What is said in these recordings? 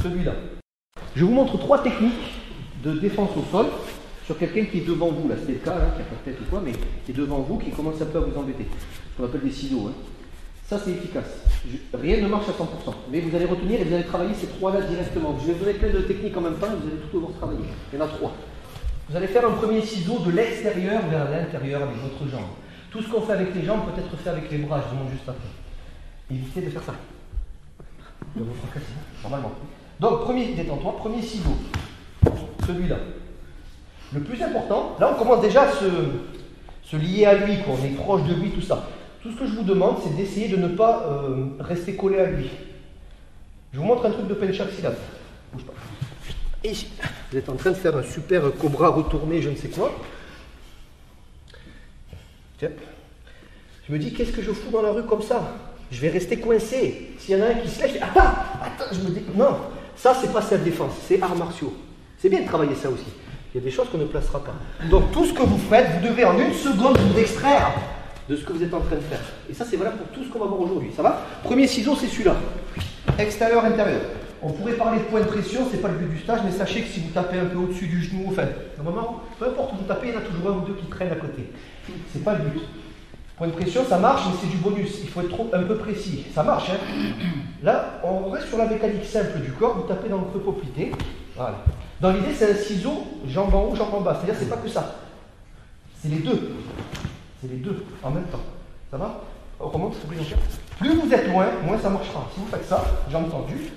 celui-là. Je vous montre 3 techniques de défense au sol sur quelqu'un qui est devant vous. Là, c'est le cas, hein, qui n'a pas de tête ou quoi, mais qui est devant vous, qui commence un peu à vous embêter. Ce qu'on appelle des ciseaux. Hein. Ça, c'est efficace. Rien ne marche à 100%. Mais vous allez retenir et vous allez travailler ces 3-là directement. Je vais vous donner plein de techniques en même temps et vous allez tout devoir travailler. Il y en a 3. Vous allez faire un premier ciseau de l'extérieur vers l'intérieur avec votre jambe. Tout ce qu'on fait avec les jambes peut être fait avec les bras, je vous montre juste après. Évitez de faire ça. De vous fracasser, normalement. Donc, détends-toi, premier ciseau. Celui-là. Le plus important, là on commence déjà à se lier à lui, quoi. On est proche de lui, tout ça. Tout ce que je vous demande, c'est d'essayer de ne pas rester collé à lui. Je vous montre un truc de penchaxilate. Bouge pas. Et ici, vous êtes en train de faire un super cobra retourné, je ne sais quoi. Tiens. Je me dis, qu'est-ce que je fous dans la rue comme ça? Je vais rester coincé. S'il y en a un qui se lève, je dis, attends, je me dis, non, ça c'est pas self-défense, c'est arts martiaux. C'est bien de travailler ça aussi. Il y a des choses qu'on ne placera pas. Donc tout ce que vous faites, vous devez en 1 seconde vous extraire de ce que vous êtes en train de faire. Et ça c'est valable pour tout ce qu'on va voir aujourd'hui. Ça va? Premier ciseau, c'est celui-là. Extérieur, intérieur. On pourrait parler de point de pression, c'est pas le but du stage, mais sachez que si vous tapez un peu au-dessus du genou, enfin, normalement, peu importe où vous tapez, il y en a toujours un ou deux qui traînent à côté. C'est pas le but. Point de pression, ça marche, mais c'est du bonus. Il faut être un peu précis. Ça marche, hein? Là, on reste sur la mécanique simple du corps. Vous tapez dans le creux poplité. Voilà. Dans l'idée, c'est un ciseau, jambe en haut, jambe en bas. C'est-à-dire, c'est pas que ça. C'est les deux. C'est les deux en même temps. Ça va? On remonte, s'il vous plaît. Plus vous êtes loin, moins ça marchera. Si vous faites ça, jambe tendue,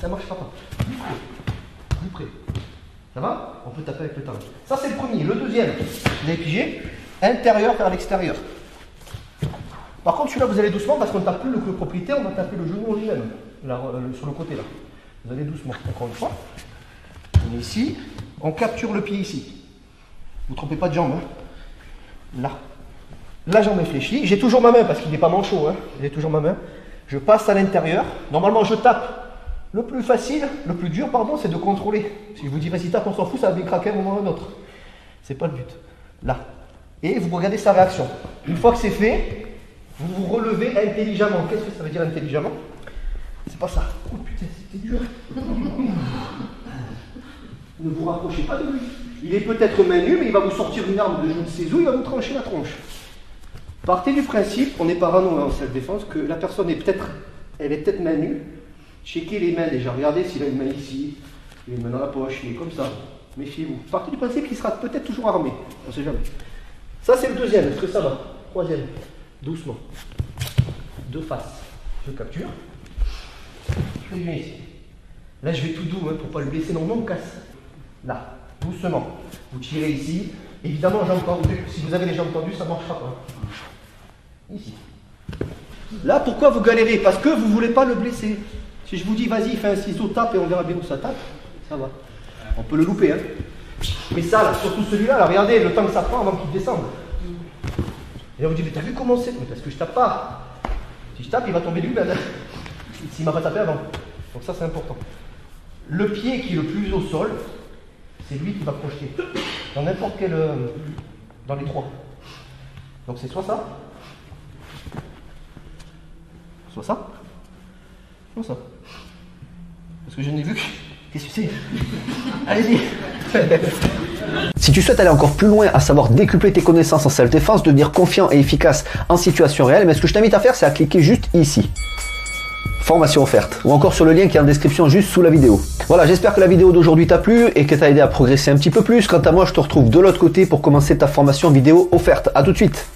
ça ne marchera pas. Plus près. Plus près. Ça va? On peut taper avec le temps. Ça, c'est le premier. Le deuxième, vous avez pigé, intérieur vers l'extérieur. Par contre, celui-là, vous allez doucement parce qu'on ne tape plus le creux propriétaire, on va taper le genou en lui-même, sur le côté là. Vous allez doucement, encore une fois. On est ici, on capture le pied ici. Vous ne trompez pas de jambe. Hein. Là. La jambe est fléchie. J'ai toujours ma main parce qu'il n'est pas manchot. Hein. J'ai toujours ma main. Je passe à l'intérieur. Normalement, je tape. Le plus facile, le plus dur, pardon, c'est de contrôler. Si je vous dis vas-y tape, on s'en fout, ça va bien craquer à un moment ou à un autre. C'est pas le but. Là. Et vous regardez sa réaction. Une fois que c'est fait, vous vous relevez intelligemment. Qu'est-ce que ça veut dire intelligemment? C'est pas ça. Oh putain, c'était dur. Ne vous rapprochez pas de lui. Il est peut-être main nue, mais il va vous sortir une arme de je ne sais où, il va vous trancher la tronche. Partez du principe, on est parano en self-défense, que la personne est peut-être, elle est peut-être main nue. Checkez les mains déjà, regardez s'il a une main ici, il a une main dans la poche, il est comme ça. Méfiez-vous. Partez du principe qu'il sera peut-être toujours armé. On ne sait jamais. Ça c'est le deuxième, est-ce que ça va? Troisième. Doucement. De face. Je capture. Je viens ici. Là, je vais tout doux hein, pour ne pas le blesser. Non, on casse. Là, doucement. Vous tirez ici. Évidemment, jambes tendues. Si vous avez les jambes tendues, ça ne marchera pas. Ici. Là, pourquoi vous galérez? Parce que vous ne voulez pas le blesser. Si je vous dis, vas-y, fais un ciseau, tape et on verra bien où ça tape, ça va. On peut le louper. Hein. Mais ça, là, surtout celui-là, là, regardez le temps que ça prend avant qu'il descende. Et là, vous dites, mais t'as vu comment c'est? Mais parce que je tape pas. Si je tape, il va tomber lui-même. S'il m'a pas tapé avant. Donc ça, c'est important. Le pied qui est le plus au sol, c'est lui qui va projeter. Dans n'importe quel... dans les trois. Donc c'est soit ça, soit ça, soit ça. Parce que je n'ai vu que... Qu'est-ce que c'est? Allez-y. Si tu souhaites aller encore plus loin, à savoir décupler tes connaissances en self-défense, devenir confiant et efficace en situation réelle, mais ce que je t'invite à faire, c'est à cliquer juste ici. Formation offerte, ou encore sur le lien qui est en description juste sous la vidéo. Voilà, j'espère que la vidéo d'aujourd'hui t'a plu et que t'a aidé à progresser un petit peu plus. Quant à moi, je te retrouve de l'autre côté pour commencer ta formation vidéo offerte. À tout de suite.